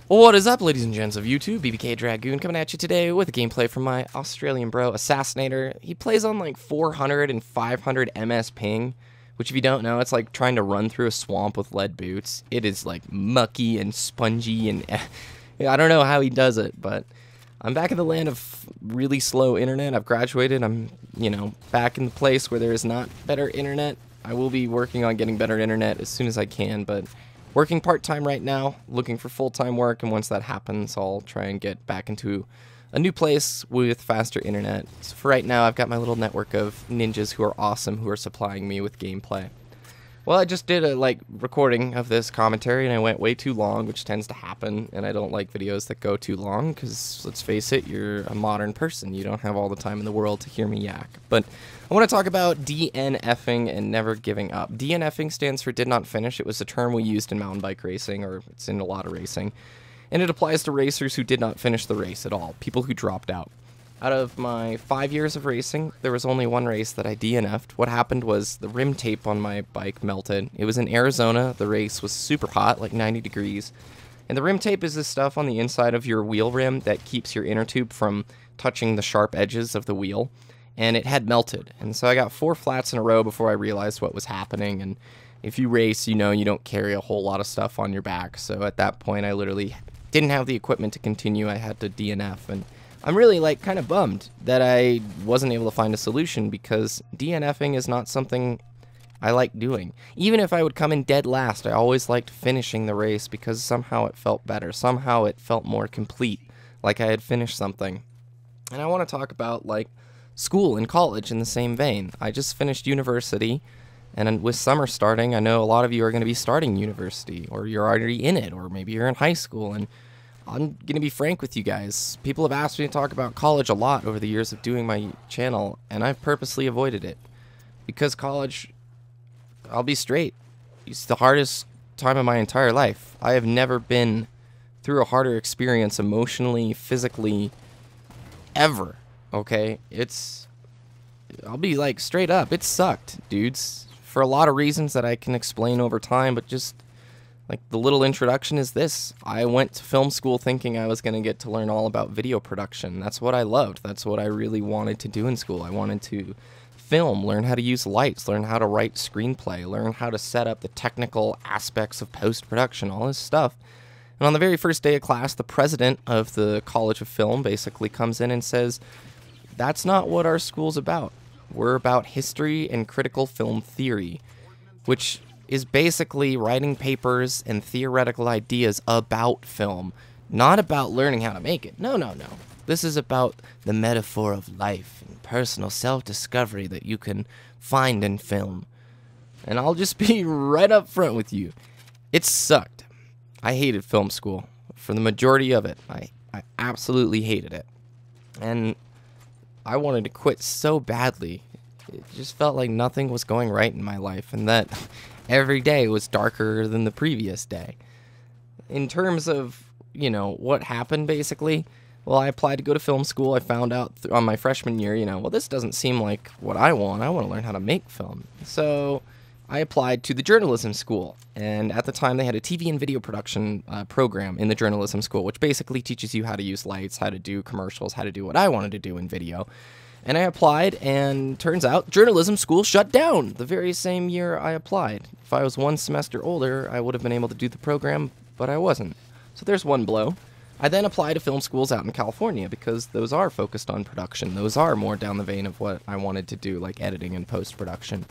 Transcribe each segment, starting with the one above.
What is up, ladies and gents of YouTube? BBKDRAGOON coming at you today with a gameplay from my Australian bro, Assassinator. He plays on like 400 and 500 MS ping, which if you don't know, it's like trying to run through a swamp with lead boots. It is like mucky and spongy, and I don't know how he does it, but I'm back in the land of really slow internet. I've graduated. I'm, back in the place where there is not better internet. I will be working on getting better internet as soon as I can, but working part-time right now, looking for full-time work, and once that happens, I'll try and get back into a new place with faster internet. So for right now, I've got my little network of ninjas who are awesome, who are supplying me with gameplay. Well, I just did a, recording of this commentary, and I went way too long, which tends to happen, and I don't like videos that go too long, because, let's face it, you're a modern person. You don't have all the time in the world to hear me yak. But I want to talk about DNFing and never giving up. DNFing stands for did not finish. It was a term we used in mountain bike racing, or it's in a lot of racing, and it applies to racers who did not finish the race at all, people who dropped out. Out of my 5 years of racing, there was only one race that I DNF'd. What happened was the rim tape on my bike melted. It was in Arizona. The race was super hot, like 90 degrees. And the rim tape is this stuff on the inside of your wheel rim that keeps your inner tube from touching the sharp edges of the wheel. And it had melted. And so I got 4 flats in a row before I realized what was happening. And if you race, you know you don't carry a whole lot of stuff on your back. So at that point, I literally didn't have the equipment to continue. I had to DNF. And I'm really, kind of bummed that I wasn't able to find a solution, because DNFing is not something I like doing. Even if I would come in dead last, I always liked finishing the race, because somehow it felt better. Somehow it felt more complete, like I had finished something. And I want to talk about, school and college in the same vein. I just finished university, and with summer starting, I know a lot of you are going to be starting university, or you're already in it, or maybe you're in high school, and I'm going to be frank with you guys. People have asked me to talk about college a lot over the years of doing my channel, and I've purposely avoided it. Because college, I'll be straight, it's the hardest time of my entire life. I have never been through a harder experience emotionally, physically, ever, okay? I'll be straight up, it sucked, dudes. For a lot of reasons that I can explain over time, but just the little introduction is this. I went to film school thinking I was going to get to learn all about video production. That's what I loved. That's what I really wanted to do in school. I wanted to film, learn how to use lights, learn how to write screenplay, learn how to set up the technical aspects of post-production, all this stuff. And on the very first day of class, the president of the College of Film basically comes in and says, that's not what our school's about. We're about history and critical film theory, which is basically writing papers and theoretical ideas about film, not about learning how to make it. No, no, no. This is about the metaphor of life and personal self-discovery that you can find in film. And I'll just be right up front with you. It sucked. I hated film school. For the majority of it, I absolutely hated it. And I wanted to quit so badly. It just felt like nothing was going right in my life, and that every day was darker than the previous day. In terms of, what happened, basically, well, I applied to go to film school. I found out on my freshman year, well, this doesn't seem like what I want. I want to learn how to make film. So I applied to the journalism school, and at the time they had a TV and video production program in the journalism school, which basically teaches you how to use lights, how to do commercials, how to do what I wanted to do in video. And I applied, and turns out journalism school shut down the very same year I applied. If I was one semester older, I would have been able to do the program, but I wasn't. So there's one blow. I then applied to film schools out in California, because those are focused on production. Those are more down the vein of what I wanted to do, like editing and post-production.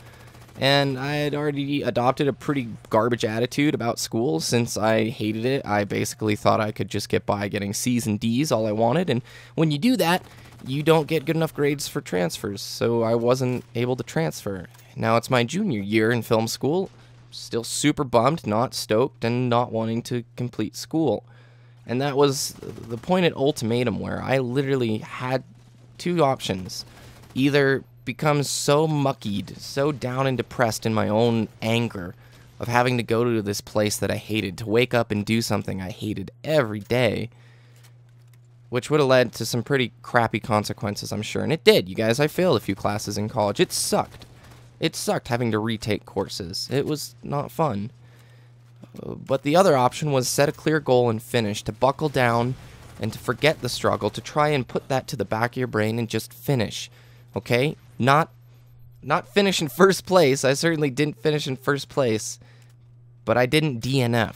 And I had already adopted a pretty garbage attitude about school since I hated it. I basically thought I could just get by getting C's and D's all I wanted, and when you do that, you don't get good enough grades for transfers, so I wasn't able to transfer. Now it's my junior year in film school, still super bummed, not stoked, and not wanting to complete school. And that was the point at ultimatum, where I literally had 2 options. Either become so muckied, so down and depressed in my own anger of having to go to this place that I hated, to wake up and do something I hated every day, which would have led to some pretty crappy consequences, I'm sure. And it did, you guys. I failed a few classes in college. It sucked. It sucked having to retake courses. It was not fun. But the other option was set a clear goal and finish, to buckle down and to forget the struggle, to try and put that to the back of your brain and just finish, okay? Not finish in first place. I certainly didn't finish in first place, but I didn't DNF.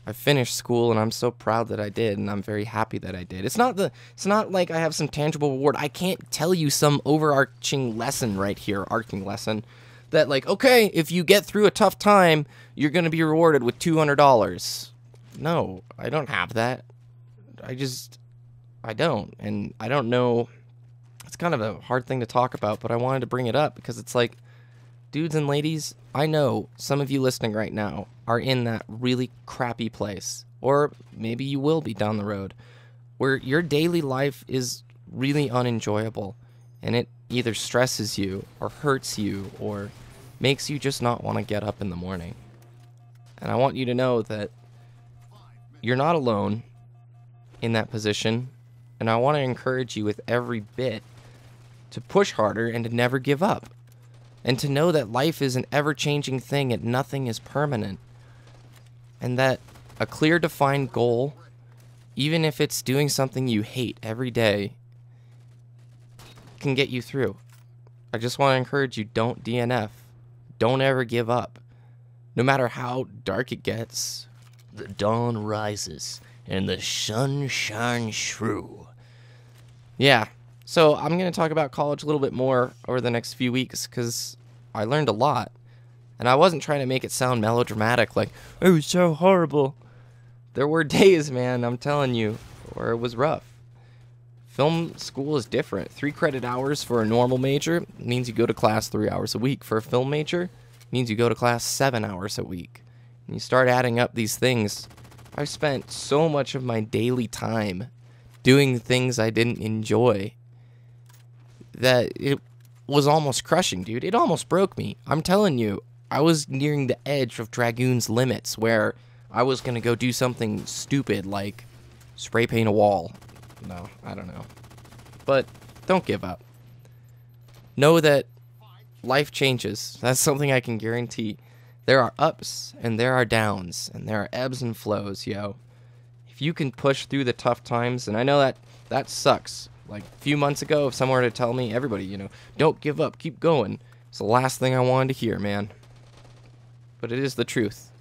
I finished school, and I'm so proud that I did, and I'm very happy that I did. It's not like I have some tangible reward. I can't tell you some overarching lesson right here, arcing lesson, that like, okay, if you get through a tough time, you're going to be rewarded with $200. No, I don't have that. I don't, and I don't know. It's kind of a hard thing to talk about, but I wanted to bring it up because it's like, dudes and ladies, I know some of you listening right now are in that really crappy place, or maybe you will be down the road, where your daily life is really unenjoyable, and it either stresses you, or hurts you, or makes you just not want to get up in the morning. And I want you to know that you're not alone in that position, and I want to encourage you with every bit to push harder and to never give up. And to know that life is an ever-changing thing and nothing is permanent. And that a clear, defined goal, even if it's doing something you hate every day, can get you through. I just want to encourage you, don't DNF. Don't ever give up. No matter how dark it gets, the dawn rises and the sun shines through. Yeah. So I'm going to talk about college a little bit more over the next few weeks because I learned a lot. And I wasn't trying to make it sound melodramatic like, it was so horrible. There were days, man, I'm telling you, where it was rough. Film school is different. 3 credit hours for a normal major means you go to class 3 hours a week. For a film major, means you go to class 7 hours a week. And you start adding up these things. I've spent so much of my daily time doing things I didn't enjoy that it was almost crushing, dude. It almost broke me. I'm telling you, I was nearing the edge of Dragoon's limits where I was going to go do something stupid like spray paint a wall. No, I don't know. But don't give up. Know that life changes. That's something I can guarantee. There are ups and there are downs and there are ebbs and flows, yo. If you can push through the tough times, and I know that sucks. Like a few months ago, if someone were to tell me, everybody, don't give up, keep going, it's the last thing I wanted to hear, man. But it is the truth.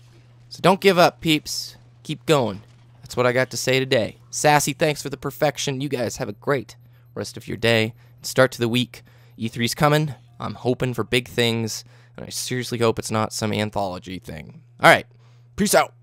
So don't give up, peeps. Keep going. That's what I got to say today. Sassy, thanks for the perfection. You guys have a great rest of your day. Start to the week. E3's coming. I'm hoping for big things, and I seriously hope it's not some anthology thing. All right. Peace out.